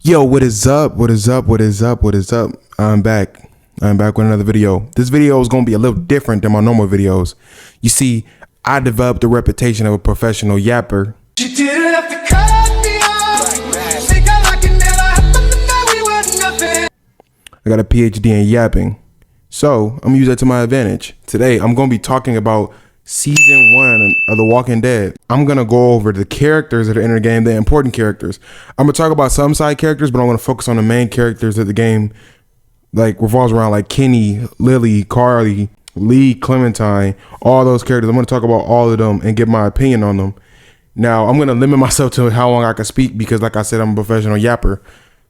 Yo, what is up? What is up? What is up? What is up? I'm back. I'm back with another video. This video is going to be a little different than my normal videos. You see, I developed the reputation of a professional yapper. She didn't have to cut me off. Think I like it never happened, that we were nothing. I got a PhD in yapping. So, I'm going to use that to my advantage. Today, I'm going to be talking about Season 1 of The Walking Dead. I'm going to go over the characters that are in the game, the important characters. I'm going to talk about some side characters, but I'm going to focus on the main characters that the game like revolves around, like Kenny, Lily, Carly, Lee, Clementine, all those characters. I'm going to talk about all of them and give my opinion on them. Now, I'm going to limit myself to how long I can speak because, like I said, I'm a professional yapper.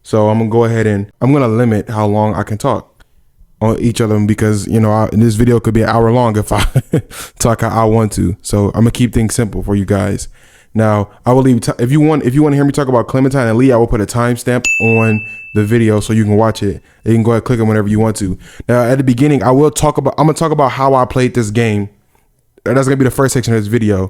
So I'm going to go ahead and I'm going to limit how long I can talk on each of them because, you know, this video could be an hour long if I talk how I want to. So I'm gonna keep things simple for you guys. Now I will leave if you want to hear me talk about Clementine and Lee, I will put a timestamp on the video so you can watch it. You can go ahead and click it whenever you want to. Now at the beginning, I'm gonna talk about how I played this game. That's gonna be the first section of this video.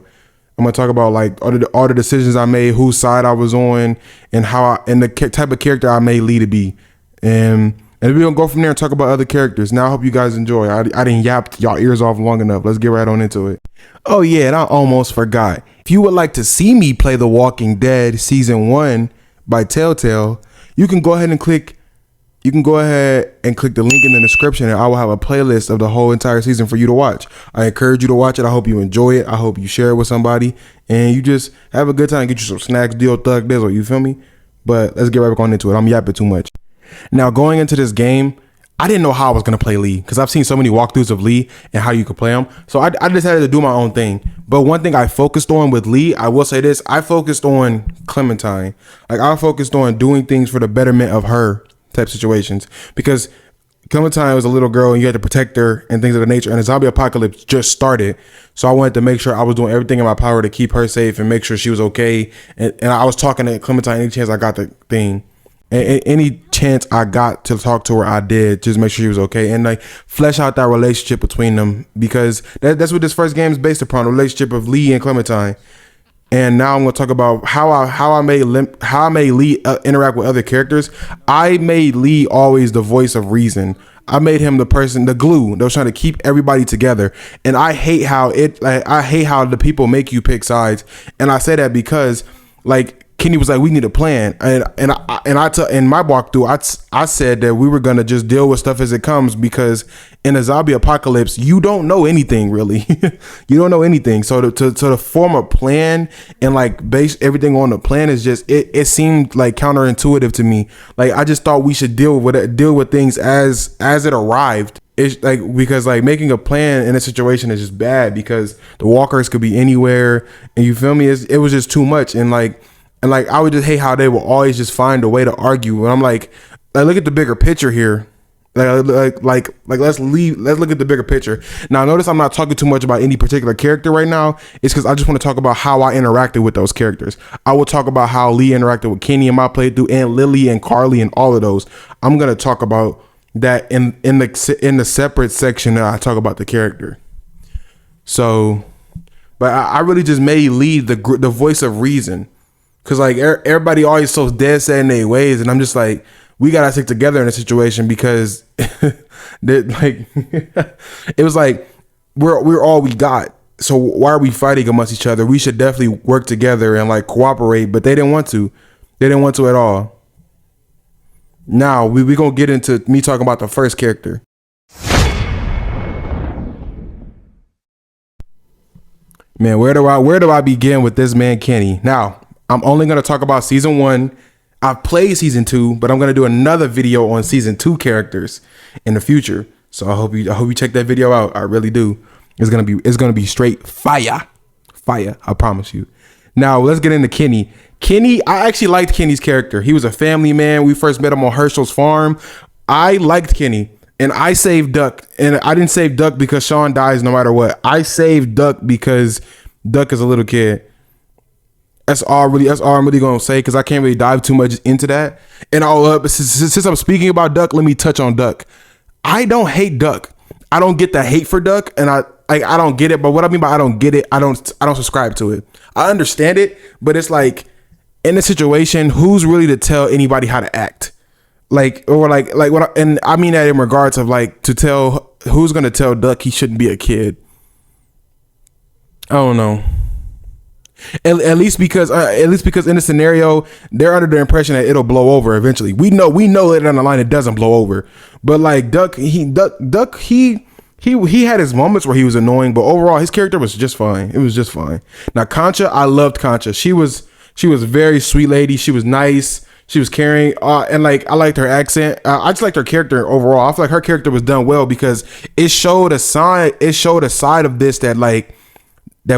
I'm gonna talk about like all the decisions I made, whose side I was on, and and the type of character I made Lee to be. And we're gonna go from there and talk about other characters. Now I hope you guys enjoy. I didn't yap y'all ears off long enough. Let's get right on into it. Oh yeah, and I almost forgot. If you would like to see me play The Walking Dead Season 1 by Telltale, you can go ahead and click the link in the description and I will have a playlist of the whole entire season for you to watch. I encourage you to watch it. I hope you enjoy it. I hope you share it with somebody and you just have a good time. Get you some snacks, deal, thug, dizzle, you feel me? But let's get right back on into it. I'm yapping too much. Now, going into this game, I didn't know how I was going to play Lee because I've seen so many walkthroughs of Lee and how you could play him. So I decided to do my own thing. But one thing I focused on with Lee, I will say this, I focused on Clementine. Like I focused on doing things for the betterment of her type situations because Clementine was a little girl and you had to protect her and things of the nature. And the zombie apocalypse just started. So I wanted to make sure I was doing everything in my power to keep her safe and make sure she was okay. And I was talking to Clementine any chance I got the thing. And any chance I got to talk to her, I did, just make sure she was okay and like flesh out that relationship between them because that's what this first game is based upon, the relationship of Lee and Clementine. And now I'm going to talk about how I made Lee interact with other characters. I made Lee always the voice of reason. I made him the person, the glue that was trying to keep everybody together. And I hate how the people make you pick sides. And I say that because like Kenny was like, we need a plan, and in my walkthrough, I said that we were gonna just deal with stuff as it comes because in a zombie apocalypse, you don't know anything really, you don't know anything. So to form a plan and like base everything on the plan is just it seemed like counterintuitive to me. Like I just thought we should deal with things as it arrived. It's like because like making a plan in a situation is just bad because the walkers could be anywhere, and you feel me? It was just too much, and like I would just hate how they will always just find a way to argue. And I'm like look at the bigger picture here. Like let's look at the bigger picture. Now notice I'm not talking too much about any particular character right now. It's because I just want to talk about how I interacted with those characters. I will talk about how Lee interacted with Kenny in my playthrough and Lily and Carly and all of those. I'm gonna talk about that in the separate section that I talk about the character. So, but I really just made Lee the voice of reason. Cause like everybody always so dead set in their ways, and I'm just like, we gotta stick together in a situation because, like, it was like we're all we got. So why are we fighting amongst each other? We should definitely work together and like cooperate. But they didn't want to. They didn't want to at all. Now we gonna get into me talking about the first character. Man, where do I begin with this man Kenny? Now. I'm only going to talk about season 1. I've played season 2, but I'm going to do another video on season 2 characters in the future. So I hope you check that video out. I really do. It's going to be straight fire. Fire, I promise you. Now, let's get into Kenny. Kenny, I actually liked Kenny's character. He was a family man. We first met him on Herschel's farm. I liked Kenny. And I saved Duck. And I didn't save Duck because Sean dies no matter what. I saved Duck because Duck is a little kid. That's all I'm really gonna say because I can't really dive too much into that. And since I'm speaking about Duck, let me touch on Duck. I don't hate Duck. I don't get the hate for Duck, and I don't get it. But what I mean by I don't get it, I don't subscribe to it. I understand it, but it's like in a situation, who's really to tell anybody how to act? Like, or like what? And I mean that in regards of like to tell who's gonna tell Duck he shouldn't be a kid. I don't know. At least because in the scenario they're under the impression that it'll blow over eventually. We know later down the line it doesn't blow over. But like Duck he had his moments where he was annoying, but overall his character was just fine. It was just fine. Now Concha, I loved Concha. She was a very sweet lady. She was nice. She was caring, and like I liked her accent. I just liked her character overall. I feel like her character was done well because it showed a side of this that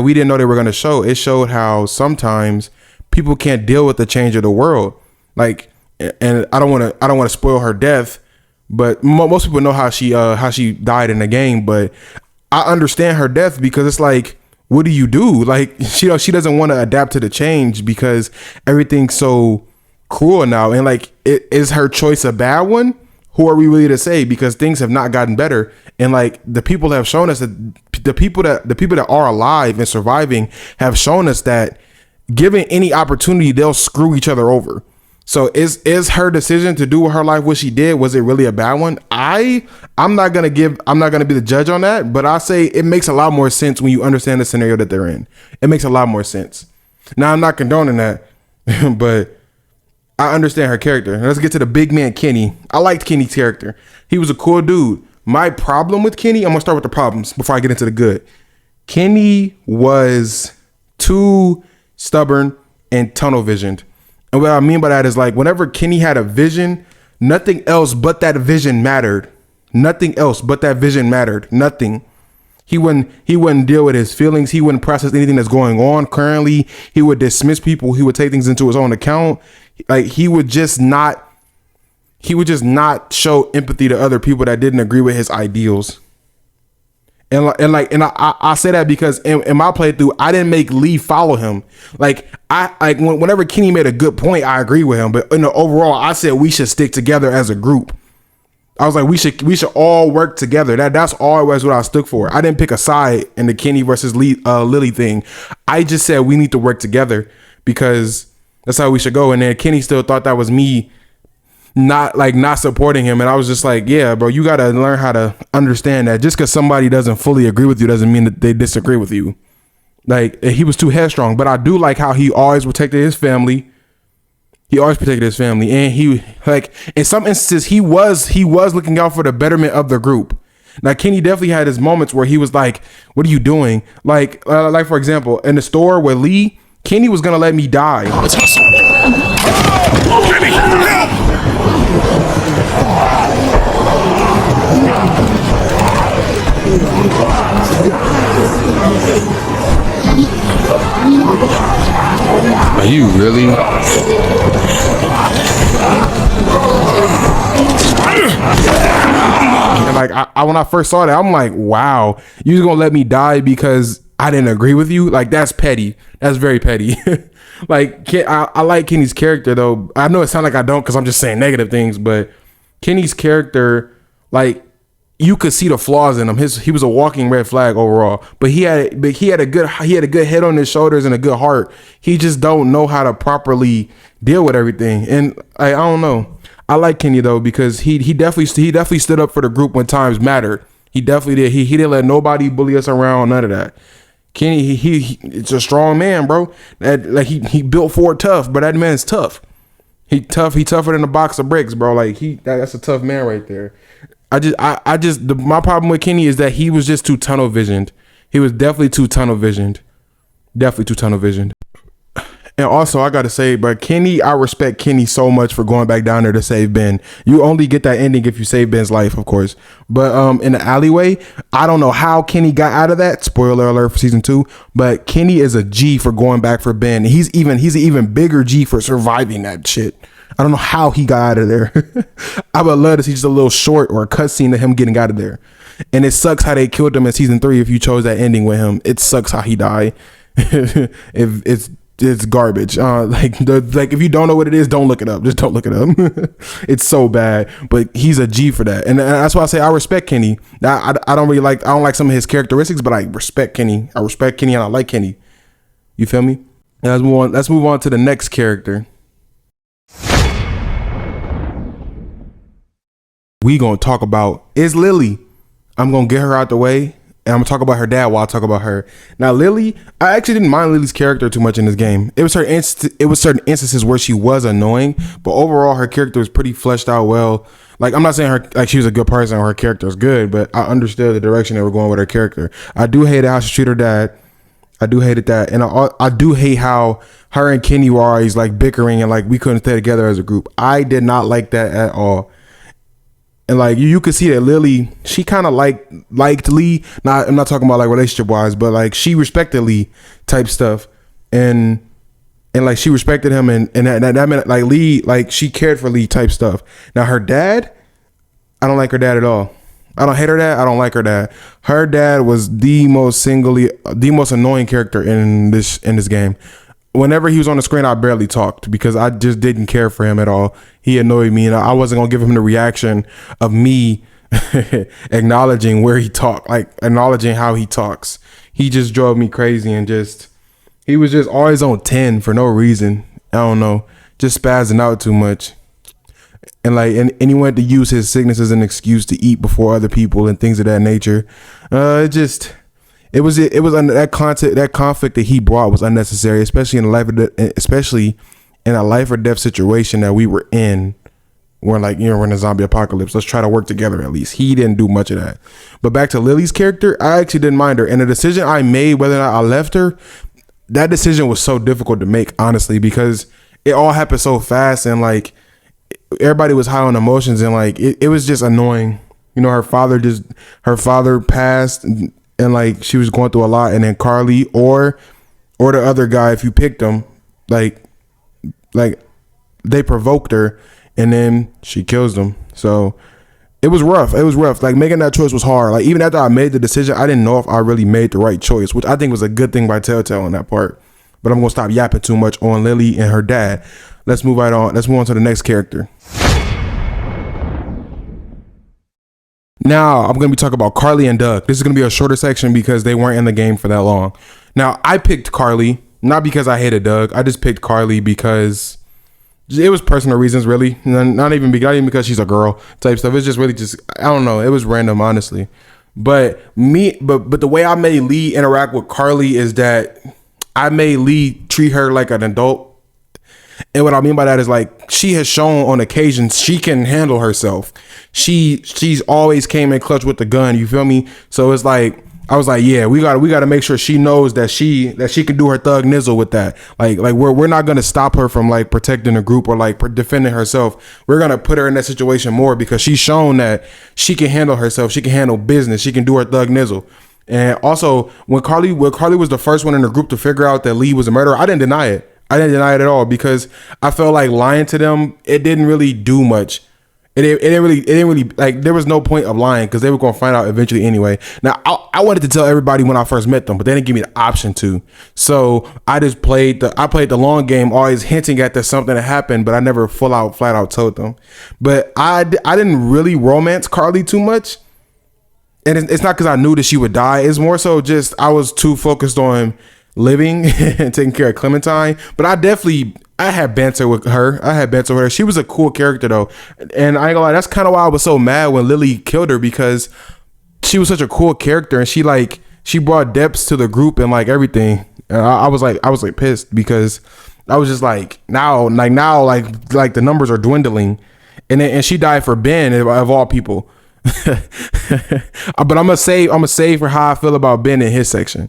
we didn't know they were going to show. It showed how sometimes people can't deal with the change of the world. Like, and I don't want to spoil her death, but most people know how she died in the game. But I understand her death because it's like, what do you do? Like, she doesn't want to adapt to the change because everything's so cruel now. And like, is her choice a bad one? Who are we really to say? Because things have not gotten better. And like the people have shown us that the people that are alive and surviving have shown us that given any opportunity, they'll screw each other over. So is her decision to do with her life what she did, was it really a bad one? I'm not gonna be the judge on that, but I say it makes a lot more sense when you understand the scenario that they're in. It makes a lot more sense. Now I'm not condoning that, but I understand her character. Let's get to the big man, Kenny. I liked Kenny's character. He was a cool dude. My problem with Kenny, I'm gonna start with the problems before I get into the good. Kenny was too stubborn and tunnel visioned. And what I mean by that is like whenever Kenny had a vision, nothing else but that vision mattered. Nothing else but that vision mattered. Nothing. He wouldn't deal with his feelings. He wouldn't process anything that's going on currently. He would dismiss people. He would take things into his own account. Like he would just not show empathy to other people that didn't agree with his ideals. And I say that because in my playthrough, I didn't make Lee follow him. Whenever Kenny made a good point, I agree with him. But in the overall, I said we should stick together as a group. I was like, we should all work together. That's always what I stood for. I didn't pick a side in the Kenny versus Lily thing. I just said we need to work together because that's how we should go. And then Kenny still thought that was me not supporting him. And I was just like, yeah, bro, you got to learn how to understand that just because somebody doesn't fully agree with you doesn't mean that they disagree with you. Like he was too headstrong, but I do like how he always protected his family. And he like in some instances he was looking out for the betterment of the group. Now Kenny definitely had his moments where he was like, what are you doing? Like for example, in the store with Lee, Kenny was gonna let me die. Let's hustle. Oh, Kenny, help! Are you really? And like I when I first saw that, I'm like, wow, you just gonna let me die because I didn't agree with you? Like that's petty. That's very petty. Like I like Kenny's character though. I know it sounds like I don't because I'm just saying negative things, but Kenny's character, like you could see the flaws in him. He was a walking red flag overall, but he had a good head on his shoulders and a good heart. He just don't know how to properly deal with everything. And I don't know. I like Kenny though because he definitely stood up for the group when times mattered. He definitely did. He didn't let nobody bully us around. None of that. Kenny, it's a strong man, bro. That like he built Ford tough, but that man's tough. He tougher than a box of bricks, bro. Like that's a tough man right there. My problem with Kenny is that he was just too tunnel visioned. He was definitely too tunnel visioned. And also, I gotta say, but Kenny, I respect Kenny so much for going back down there to save Ben. You only get that ending if you save Ben's life, of course. But in the alleyway, I don't know how Kenny got out of that. Spoiler alert for season 2. But Kenny is a G for going back for Ben. He's an even bigger G for surviving that shit. I don't know how he got out of there. I would love to see just a little short or a cutscene of him getting out of there. And it sucks how they killed him in season 3 if you chose that ending with him. It sucks how he died. It's garbage. Like if you don't know what it is, don't look it up. Just don't look it up. It's so bad. But he's a G for that, and that's why I say I respect Kenny. I don't like some of his characteristics, but I respect Kenny. And I like Kenny. You feel me? Let's move on to the next character. We gonna talk about is Lily. I'm gonna get her out the way, and I'm gonna talk about her dad while I talk about her. Now, Lily, I actually didn't mind Lily's character too much in this game. It was certain instances where she was annoying, but overall her character was pretty fleshed out well. Like, I'm not saying her like she was a good person or her character is good, but I understood the direction they were going with her character. I do hate how she treated her dad. I do hate that, and I do hate how her and Kenny were always like bickering and like we couldn't stay together as a group. I did not like that at all. And like you could see that Lily, she kind of liked Lee. I'm not talking about like relationship wise, but like she respected Lee type stuff, and like she respected him, and that meant like Lee, like she cared for Lee type stuff. Now her dad, I don't like her dad at all. I don't hate her dad. I don't like her dad. Her dad was the most annoying character in this game. Whenever he was on the screen, I barely talked because I just didn't care for him at all. He annoyed me, and I wasn't gonna give him the reaction of me acknowledging where he talked, like acknowledging how he talks. He just drove me crazy, and he was just always on 10 for no reason. I don't know, just spazzing out too much. And like, and he wanted to use his sickness as an excuse to eat before other people and things of that nature. It was under that conflict that he brought was unnecessary, especially in a life or death situation that we were in. We're like, we're in a zombie apocalypse. Let's try to work together at least. He didn't do much of that. But back to Lily's character, I actually didn't mind her. And the decision I made, whether or not I left her, that decision was so difficult to make, honestly, because it all happened so fast and like everybody was high on emotions and like it was just annoying. Her father passed. And like she was going through a lot, and then Carly or the other guy, if you picked them, like they provoked her, and then she kills them. So it was rough. Like making that choice was hard. Like even after I made the decision, I didn't know if I really made the right choice, which I think was a good thing by Telltale on that part. But I'm gonna stop yapping too much on Lily and her dad. Let's move right on. Let's move on to the next character. Now, I'm going to be talking about Carly and Doug. This is going to be a shorter section because they weren't in the game for that long. Now, I picked Carly, not because I hated Doug. I just picked Carly because it was personal reasons, really. Not even because she's a girl type stuff. It's just really I don't know. It was random, honestly. But the way I made Lee interact with Carly is that I made Lee treat her like an adult. And what I mean by that is like she has shown on occasions she can handle herself. She's always came in clutch with the gun. You feel me? So it's like I was like, yeah, we gotta make sure she knows that she can do her thug nizzle with that. Like we're not gonna stop her from like protecting the group or like defending herself. We're gonna put her in that situation more because she's shown that she can handle herself. She can handle business. She can do her thug nizzle. And also when Carly was the first one in the group to figure out that Lee was a murderer, I didn't deny it. I didn't deny it at all because I felt like lying to them, it didn't really do much. It didn't really like there was no point of lying because they were going to find out eventually anyway. Now I wanted to tell everybody when I first met them, but they didn't give me the option to. So I just played the long game, always hinting at there's something that happened, but I never flat out told them. But I didn't really romance Carly too much. And it's not because I knew that she would die. It's more so just I was too focused on living and taking care of Clementine. But I had banter with her. She was a cool character though. And I ain't gonna lie, that's kind of why I was so mad when Lily killed her, because she was such a cool character and she brought depths to the group and like everything. And I was like pissed because I was just like now the numbers are dwindling, and she died for Ben of all people. But I'm gonna save for how I feel about Ben in his section.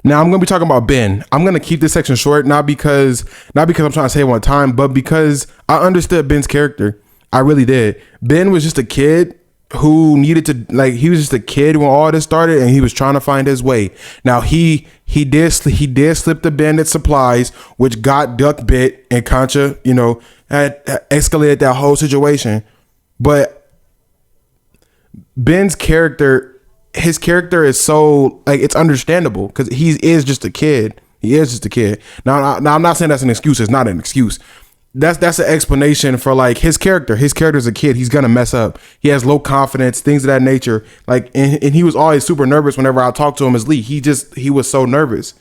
Now I'm gonna be talking about Ben. I'm gonna keep this section short, not because I'm trying to save on time, but because I understood Ben's character. I really did. Ben was just a kid who needed to he was just a kid when all this started, and he was trying to find his way. Now he did slip the bandit supplies, which got Duck bit, and Concha, had escalated that whole situation. But Ben's character. His character is so it's understandable because he is just a kid. He is just a kid. Now I'm not saying that's an excuse. It's not an excuse. that's an explanation for like his character. His character's a kid. He's gonna mess up. He has low confidence, things of that nature. Like, and he was always super nervous whenever I talked to him as Lee. He was so nervous,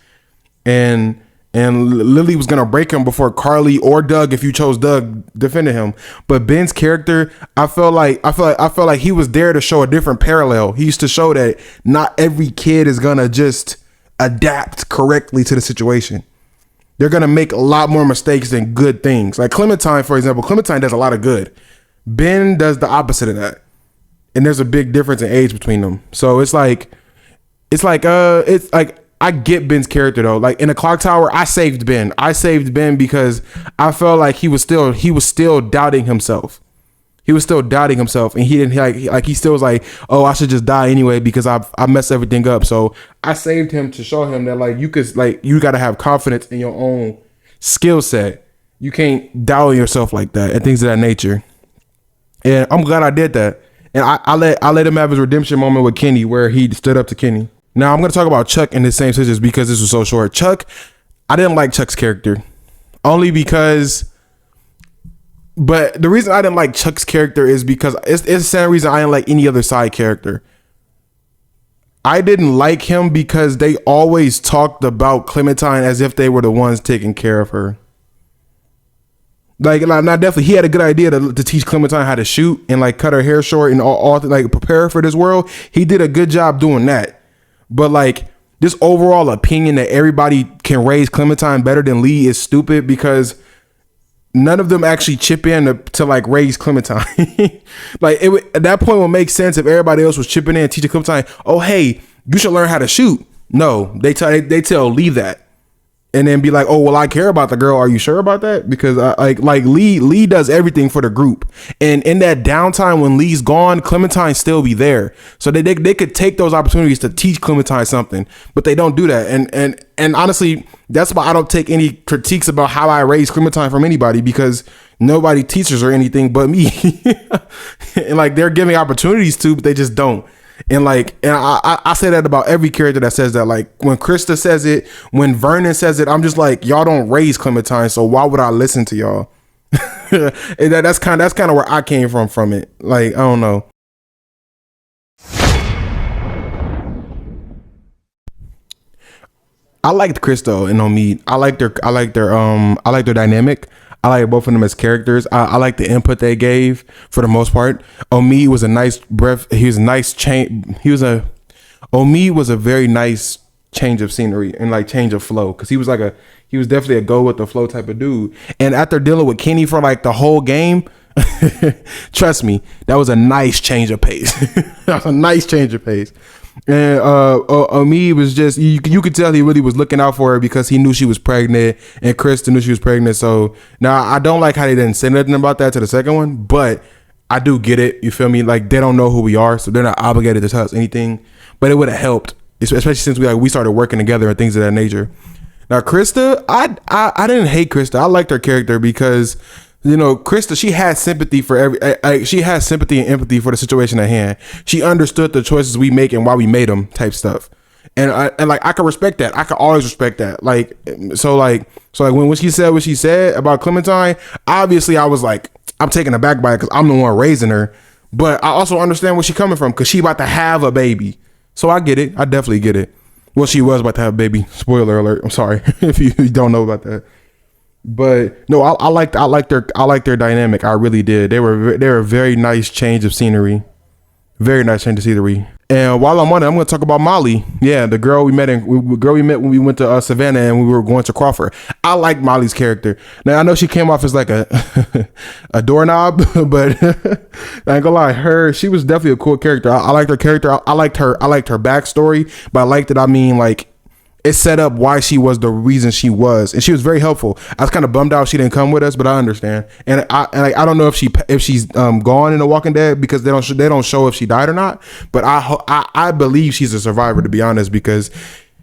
and Lily was gonna break him before Carly or Doug, if you chose Doug, defended him. But Ben's character, I felt like he was there to show a different parallel. He used to show that not every kid is gonna just adapt correctly to the situation. They're gonna make a lot more mistakes than good things. Like Clementine, for example, Clementine does a lot of good. Ben does the opposite of that, and there's a big difference in age between them. So it's like I get Ben's character though. Like in the Clock Tower, I saved Ben. I saved Ben because I felt like he was still doubting himself. He was still doubting himself, and he didn't like he still was like, oh, I should just die anyway because I messed everything up. So I saved him to show him that like you got to have confidence in your own skill set. You can't doubt yourself like that and things of that nature. And I'm glad I did that. And I let him have his redemption moment with Kenny where he stood up to Kenny. Now I'm gonna talk about Chuck in the same sense because this was so short. Chuck, I didn't like Chuck's character only because. But the reason I didn't like Chuck's character is because it's the same reason I didn't like any other side character. I didn't like him because they always talked about Clementine as if they were the ones taking care of her. Like, not definitely, he had a good idea to teach Clementine how to shoot and like cut her hair short and all like prepare her for this world. He did a good job doing that. But like this overall opinion that everybody can raise Clementine better than Lee is stupid because none of them actually chip in to like raise Clementine. Like at that point, it would make sense if everybody else was chipping in and teaching Clementine, oh, hey, you should learn how to shoot. No, they tell Lee that. And then be like, oh, well, I care about the girl. Are you sure about that? Because Lee does everything for the group. And in that downtime when Lee's gone, Clementine still be there. So they could take those opportunities to teach Clementine something, but they don't do that. And honestly, that's why I don't take any critiques about how I raise Clementine from anybody because nobody teaches her anything but me. And like they're giving opportunities to, but they just don't. And I say that about every character that says that. Like when Krista says it, when Vernon says it, I'm just like, y'all don't raise Clementine, so why would I listen to y'all? And that's kind of where I came from it. Like I don't know. I liked Krista and Omid. I like their dynamic. I like both of them as characters. I like the input they gave for the most part. Omid was a nice breath. He was a nice change. Omid was a very nice change of scenery and like change of flow because he was definitely a go with the flow type of dude. And after dealing with Kenny for like the whole game, trust me, that was a nice change of pace. That was a nice change of pace. And Omid was just you could tell he really was looking out for her because he knew she was pregnant and Krista knew she was pregnant. So now I don't like how they didn't say nothing about that to the second one, but I do get it. You feel me? Like they don't know who we are, so they're not obligated to tell us anything. But it would have helped, especially since we started working together and things of that nature. Now Krista, I didn't hate Krista. I liked her character because, you know, Krista, she had sympathy for she has sympathy and empathy for the situation at hand. She understood the choices we make and why we made them type stuff. And I can respect that. I can always respect that. So when she said what she said about Clementine, obviously I was like, I'm taken aback by it because I'm the one raising her. But I also understand where she's coming from because she about to have a baby. So I get it. I definitely get it. Well, she was about to have a baby. Spoiler alert. I'm sorry if you don't know about that. But no, I liked their dynamic. I really did. They were a very nice change of scenery. Very nice change of scenery. And while I'm on it, I'm going to talk about Molly. Yeah, the girl we met when we went to Savannah and we were going to Crawford. I like Molly's character. Now I know she came off as like a a doorknob, but I ain't gonna lie, she was definitely a cool character. I liked her character. I liked her backstory, but I liked it. I mean, like, it set up why she was the reason she was, and she was very helpful. I was kind of bummed out she didn't come with us, but I understand. And I don't know if she's gone in The Walking Dead because they don't show if she died or not. But I believe she's a survivor, to be honest, because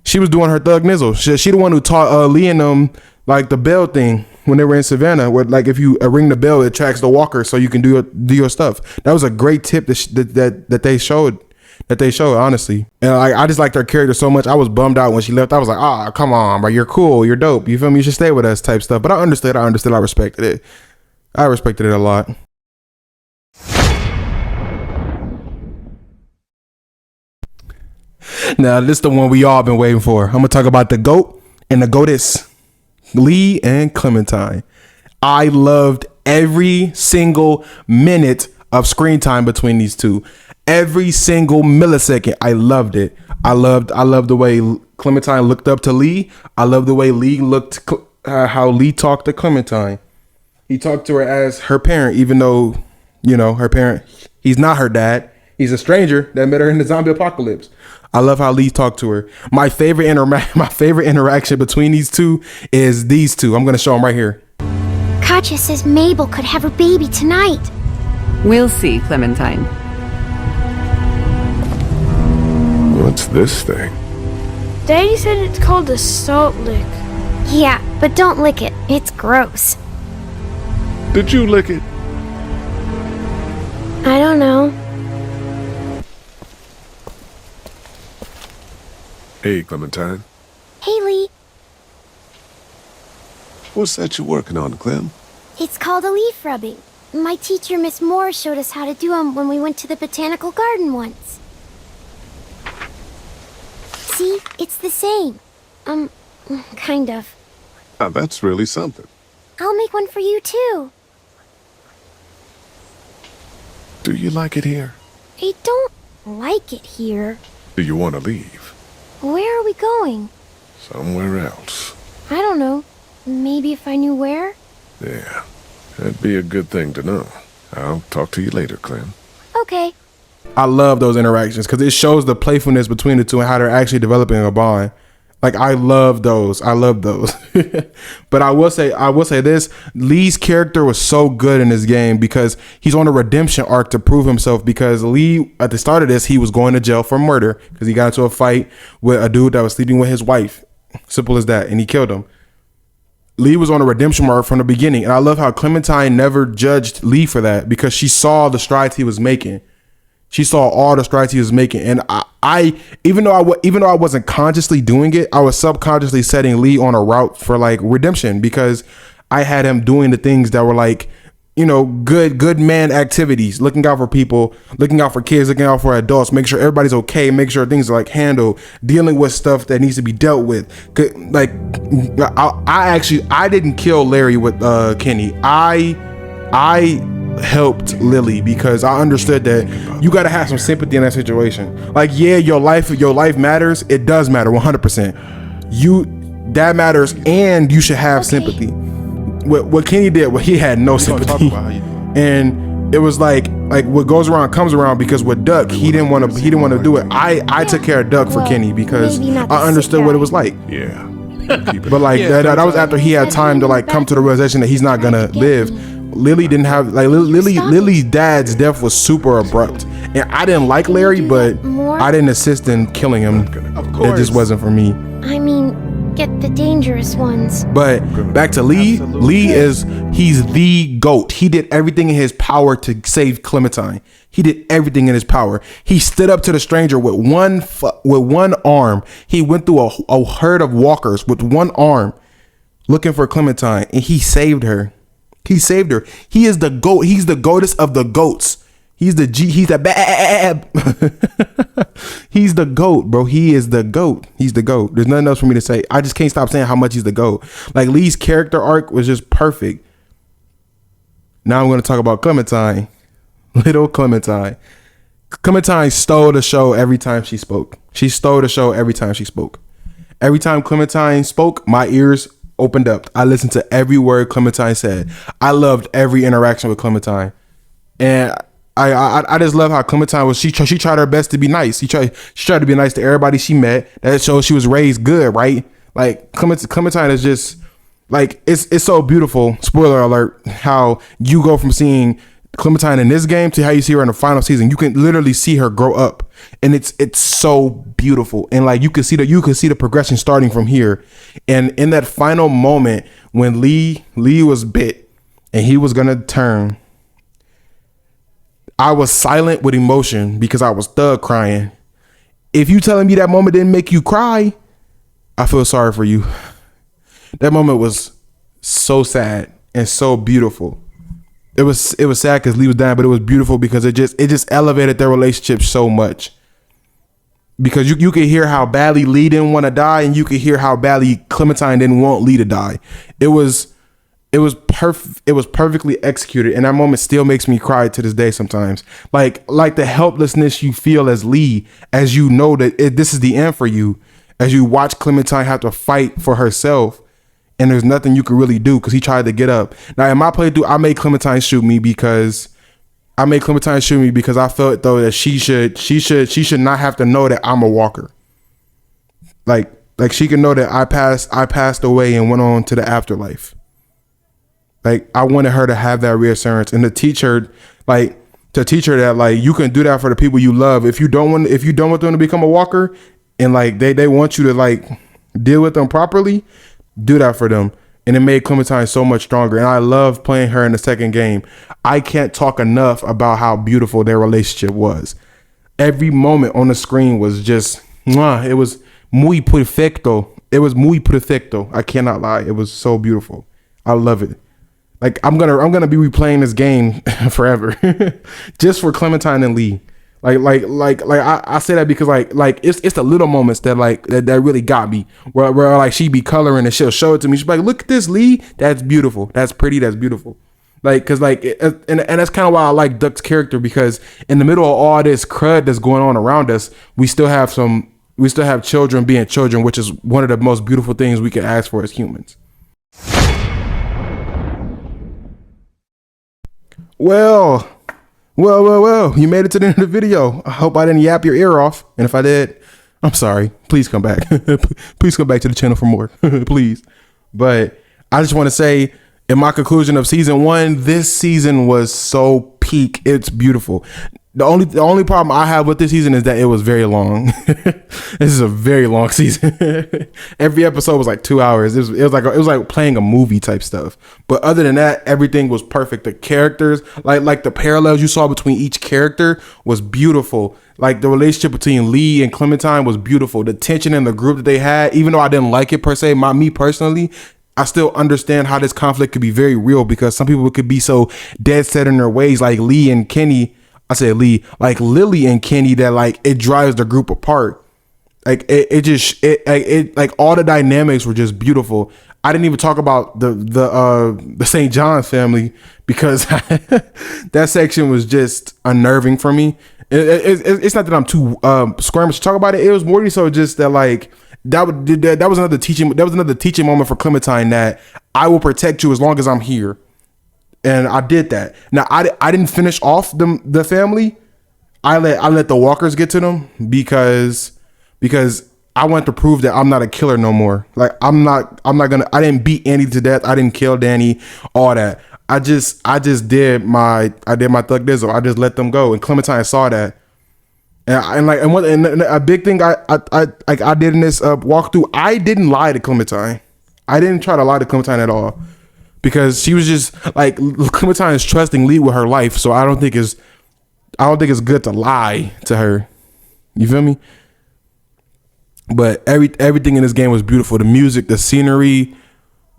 she was doing her thug nizzle. She the one who taught Lee and them like the bell thing when they were in Savannah, where like if you ring the bell, it tracks the walker so you can do your stuff. That was a great tip that they showed. that they showed, honestly. And I just liked her character so much. I was bummed out when she left. I was like, ah, come on, bro, you're cool, you're dope, you feel me, you should stay with us type stuff. But I understood, I respected it. I respected it a lot. Now this is the one we all been waiting for. I'm gonna talk about the GOAT and the GOATess, Lee and Clementine. I loved every single minute of screen time between these two. Every single millisecond, I loved it. I loved the way Clementine looked up to Lee. I loved the way Lee looked, how Lee talked to Clementine. He talked to her as her parent, even though, you know, her parent, he's not her dad. He's a stranger that met her in the zombie apocalypse. I love how Lee talked to her. My favorite interaction between these two is these two. I'm gonna show them right here. Katja says Mabel could have her baby tonight. We'll see, Clementine. What's this thing? Daddy said it's called a salt lick. Yeah, but don't lick it. It's gross. Did you lick it? I don't know. Hey, Clementine. Hey, Lee. What's that you're working on, Clem? It's called a leaf rubbing. My teacher, Miss Moore, showed us how to do them when we went to the botanical garden once. See, it's the same. Kind of. Now, that's really something. I'll make one for you, too. Do you like it here? I don't like it here. Do you want to leave? Where are we going? Somewhere else. I don't know. Maybe if I knew where? Yeah, that'd be a good thing to know. I'll talk to you later, Clem. Okay. I love those interactions because it shows the playfulness between the two and how they're actually developing a bond. Like, I love those. But I will say this, Lee's character was so good in this game because he's on a redemption arc to prove himself, because Lee, at the start of this, he was going to jail for murder because he got into a fight with a dude that was sleeping with his wife. Simple as that. And he killed him. Lee was on a redemption arc from the beginning. And I love how Clementine never judged Lee for that, because she saw the strides he was making. She saw all the strides he was making, and I even though I wasn't consciously doing it, I was subconsciously setting Lee on a route for like redemption, because I had him doing the things that were like, you know, good man activities, looking out for people, looking out for kids, looking out for adults, make sure everybody's okay, make sure things are like handled, dealing with stuff that needs to be dealt with. Like, I didn't kill Larry with Kenny. I helped Lily because I understood that you got to have some sympathy in that situation. Like, yeah, your life matters. It does matter 100%. That matters, and you should have sympathy. What Kenny did, he had no sympathy, and it was like what goes around comes around, because with Duck, he didn't want to do it. I took care of Duck for Kenny because I understood what it was like. Yeah. But like that was after he had time to like come to the realization that he's not gonna live. Lily didn't have like Lily's dad's death was super abrupt, and I didn't like Larry, but I didn't assist in killing him. It just wasn't for me. I mean, get the dangerous ones. But back to Lee. He's the GOAT. He did everything in his power to save Clementine. He did everything in his power. He stood up to the stranger with one arm. He went through a herd of walkers with one arm, looking for Clementine, and he saved her. He saved her. He is the GOAT. He's the GOATest of the GOATs. He's the bab. He's the GOAT, bro. He is the GOAT. He's the GOAT. There's nothing else for me to say. I just can't stop saying how much he's the GOAT. Like, Lee's character arc was just perfect. Now I'm going to talk about Clementine. Little Clementine. Clementine stole the show every time she spoke. She stole the show every time she spoke. Every time Clementine spoke, my ears opened up. I listened to every word Clementine said. I loved every interaction with Clementine, and I just love how Clementine was. She tried her best to be nice. She tried to be nice to everybody she met. That shows she was raised good, right? Like, Clementine is just like, it's so beautiful. Spoiler alert: how you go from seeing Clementine in this game to how you see her in the final season. You can literally see her grow up, and it's so beautiful. And like, you can see the progression starting from here. And in that final moment when Lee was bit and he was gonna turn, I was silent with emotion because I was thug crying. If you telling me that moment didn't make you cry, I feel sorry for you. That moment was so sad and so beautiful. It was sad because Lee was dying, but it was beautiful because it just elevated their relationship so much. Because you could hear how badly Lee didn't want to die, and you could hear how badly Clementine didn't want Lee to die. It was perfect. It was perfectly executed, and that moment still makes me cry to this day sometimes. Like the helplessness you feel as Lee, as you know that this is the end for you, as you watch Clementine have to fight for herself. And there's nothing you could really do because he tried to get up. Now in my playthrough, I made Clementine shoot me because I felt though that she should not have to know that I'm a walker. Like she can know that I passed away and went on to the afterlife. Like I wanted her to have that reassurance and to teach her that like you can do that for the people you love. If you don't want them to become a walker and like they want you to like deal with them properly, do that for them. And it made Clementine so much stronger. And I love playing her in the second game. I can't talk enough about how beautiful their relationship was. Every moment on the screen was just, it was muy perfecto. It was muy perfecto. I cannot lie. It was so beautiful. I love it. Like I'm gonna be replaying this game forever, just for Clementine and Lee. I say that because like it's the little moments that that really got me where like she be coloring and she'll show it to me. She's like, look at this, Lee. That's beautiful. That's pretty. That's beautiful. Like, cause like, and that's kind of why I like Duck's character, because in the middle of all this crud that's going on around us, we still have children being children, which is one of the most beautiful things we can ask for as humans. Well, you made it to the end of the video. I hope I didn't yap your ear off. And if I did, I'm sorry. Please come back. Please come back to the channel for more, please. But I just want to say, in my conclusion of season 1, this season was so peak. It's beautiful. The only problem I have with this season is that it was very long. This is a very long season. Every episode was like 2 hours. It was like playing a movie type stuff. But other than that, everything was perfect. The characters, like the parallels you saw between each character was beautiful. Like the relationship between Lee and Clementine was beautiful. The tension in the group that they had, even though I didn't like it per se, me personally, I still understand how this conflict could be very real, because some people could be so dead set in their ways, like Lee and Kenny. I said Lee, like Lily and Kenny, that like it drives the group apart. Like it like all the dynamics were just beautiful. I didn't even talk about the St. John family, because that section was just unnerving for me. It's not that I'm too squirmish to talk about it. It was more so just that like that was another teaching moment for Clementine, that I will protect you as long as I'm here. And I did that. Now I didn't finish off the family. I let the walkers get to them because I want to prove that I'm not a killer no more. Like I didn't beat Andy to death. I didn't kill Danny, all that. I just did my thug dizzle. I just let them go. And Clementine saw that. And a big thing I did in this walkthrough, I didn't lie to Clementine. I didn't try to lie to Clementine at all, because she was just like, Clementine is trusting Lee with her life. So I don't think it's good to lie to her. You feel me? But everything in this game was beautiful. The music, the scenery,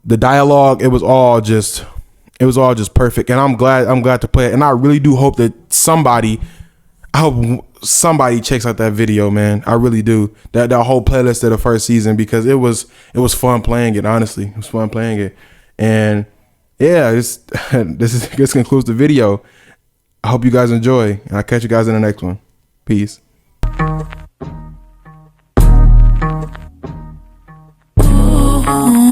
the dialogue, it was all just perfect. And I'm glad to play it. And I really do hope that somebody checks out that video, man. I really do. That whole playlist of the first season, because it was fun playing it. Honestly, it was fun playing it. And yeah, this concludes the video. I hope you guys enjoy, and I'll catch you guys in the next one. Peace. Ooh.